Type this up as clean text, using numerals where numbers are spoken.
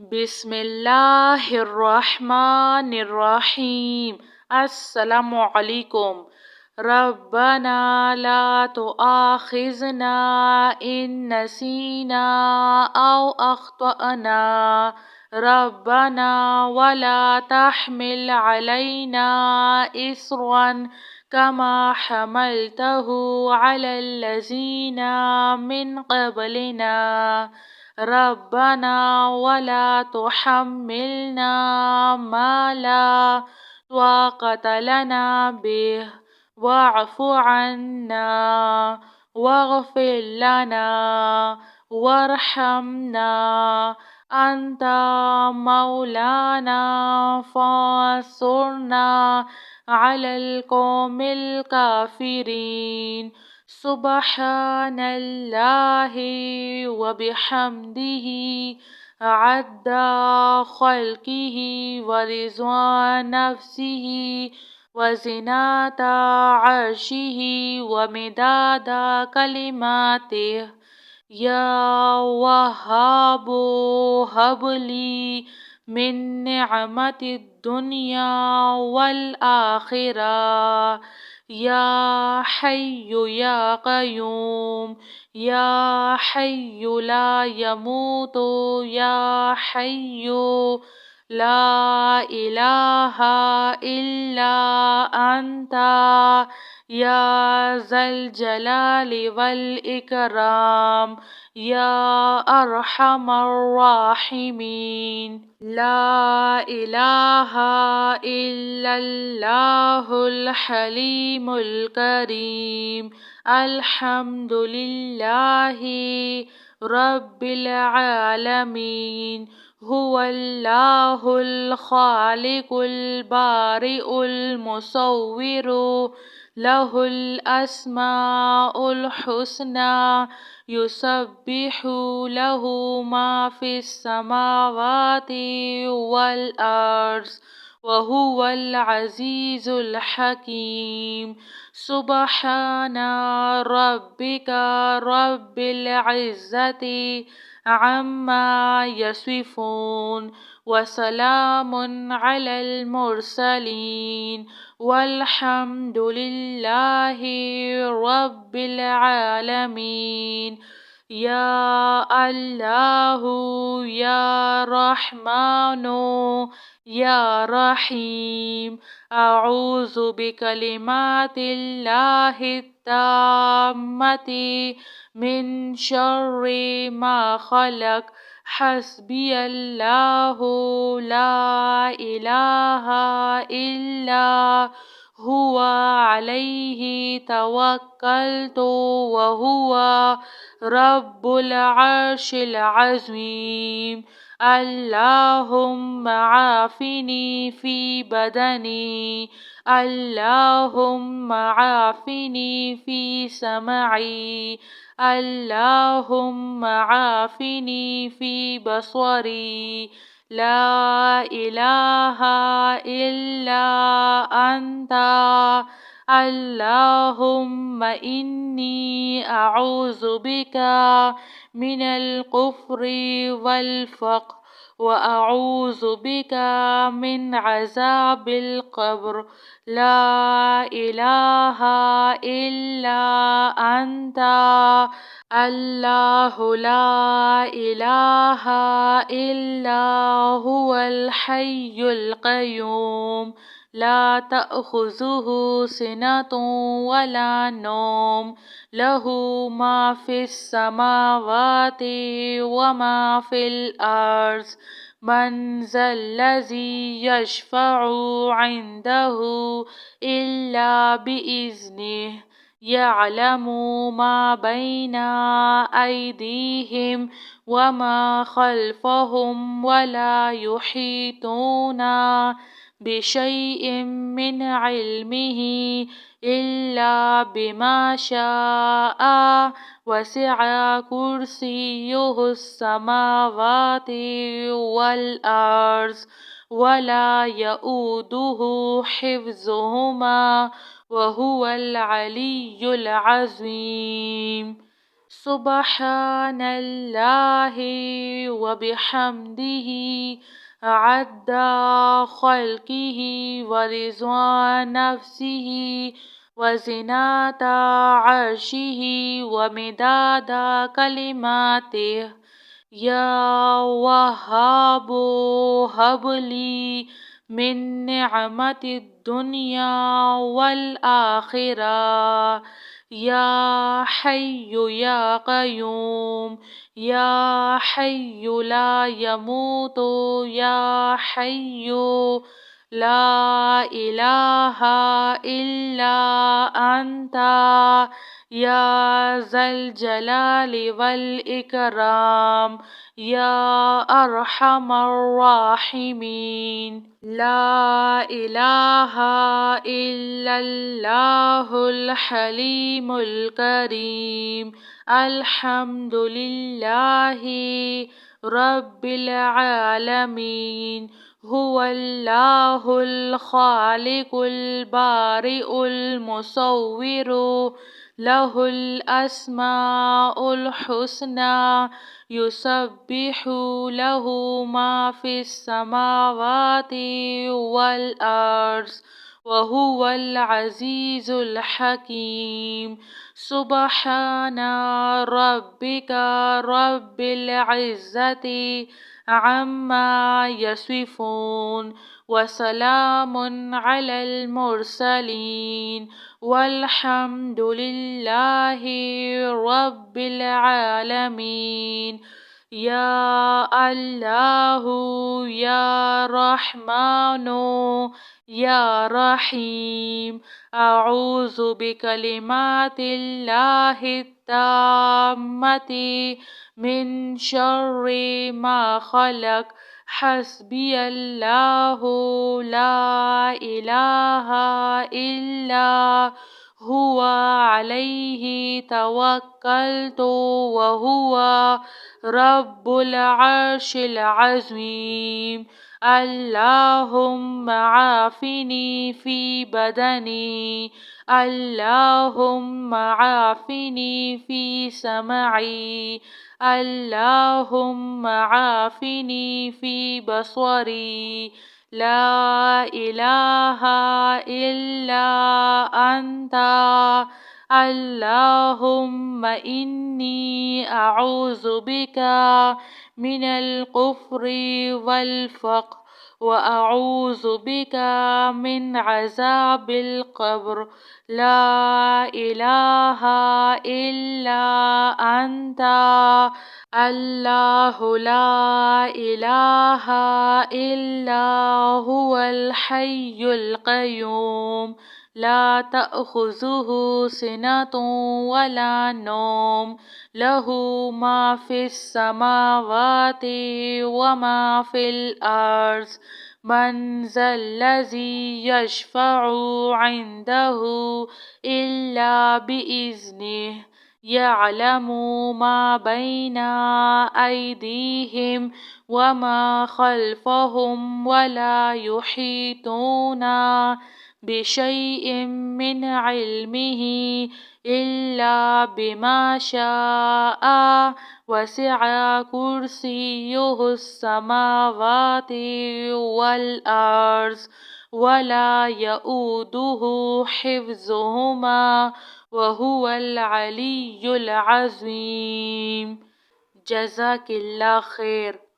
بسم اللہ الرحمن الرحیم۔ السلام علیکم۔ ربنا لا تؤاخذنا ان نسینا او اخطأنا ربنا ولا تحمل علينا إصرا كما حملته على الذين من قبلنا ربنا ولا تحملنا ما لا طاقة لنا به واعف عنا واغفر لنا وارحمنا أنت مولانا فانصرنا على القوم الكافرين سبحان الله وبحمده عد خلقه ورضوان نفسه وزنة عرشه ومداد كلماته يا وهاب هب لي من نعمة الدنيا والآخرة يا حي يا قيوم يا حي لا يموت يا حي لا إله إلا أنت يا ذا الجلال والإكرام يا أرحم الراحمين لا إله إلا الله الحليم الكريم الحمد لله رب العالمين هو الله الخالق البارئ المصور له الأسماء الحسنى يسبح له ما في السماوات والأرض وهو العزيز الحكيم سبحان ربك رب العزة عما يصفون وسلام على المرسلين والحمد لله رب العالمين يا الله يا رحمن يا رحيم أعوذ بكلمات الله التامة من شر ما خلق حسبي الله لا إله إلا هو عليه توكلت وهو رب العرش العظيم اللهم عافني في بدني اللهم عافني في سمعي اللهم عافني في بصري لا إله إلا أنت اللهم إني أعوذ بك من الكفر والفقر وأعوذ بك من عذاب القبر لا إله إلا أنت الله لا إله إلا هو الحي القيوم لا تأخذه سنة ولا نوم له ما في السماوات وما في الأرض من ذا الذي يشفع عنده إلا بإذنه يعلم ما بين أيديهم وما خلفهم ولا يحيطون بشيء من علمه إلا بما شاء وسع كرسيه السماوات والأرض ولا يؤوده حفظهما وهو العلي العظيم سبحان الله وبحمده عد خلقه ورضوان نفسه وزنة عرشه ومداد كلماته. يا وهاب هب لي من نعمة الدنيا والآخرة. يا حي يا قيوم، يا حي لا يموت، يا حي لا إله إلا أنت، يا ذا الجلال والإكرام، يا أرحم الراحمين. لا إله إلا الله الحليم الكريم. الحمد لله رب العالمين. هو الله الخالق البارئ المصور، له الأسماء الحسنى، يسبح له ما في السماوات والأرض، وهو العزيز الحكيم. سبحان ربك رب العزة عما يصفون، وسلام على المرسلين، والحمد لله رب العالمين. يا الله يا رحمن يا رحيم، أعوذ بكلمات الله التامة من شر ما خلق. حسبي الله لا إله إلا هو عليه توكلت وهو رب العرش العظيم. اللهم عافني في بدني، اللهم عافني في سمعي، اللهم عافني في بصري. لا إله إلا أنت. اللهم إني أعوذ بك من الكفر والفقر، وأعوذ بك من عذاب القبر. لا إله إلا أنت. الله لا إله إلا هو الحي القيوم، لا تأخذه سنة ولا نوم، له ما في السماوات وما في الأرض. من ذا الذي يشفع عنده إلا بإذنه، يعلم ما بين أيديهم وما خلفهم، ولا يحيطون بشيء من علمه إلا بما شاء. وسع كرسيه السماوات والأرض، ولا يؤوده حفظهما، وهو العلي العظيم. جزاك الله خیر.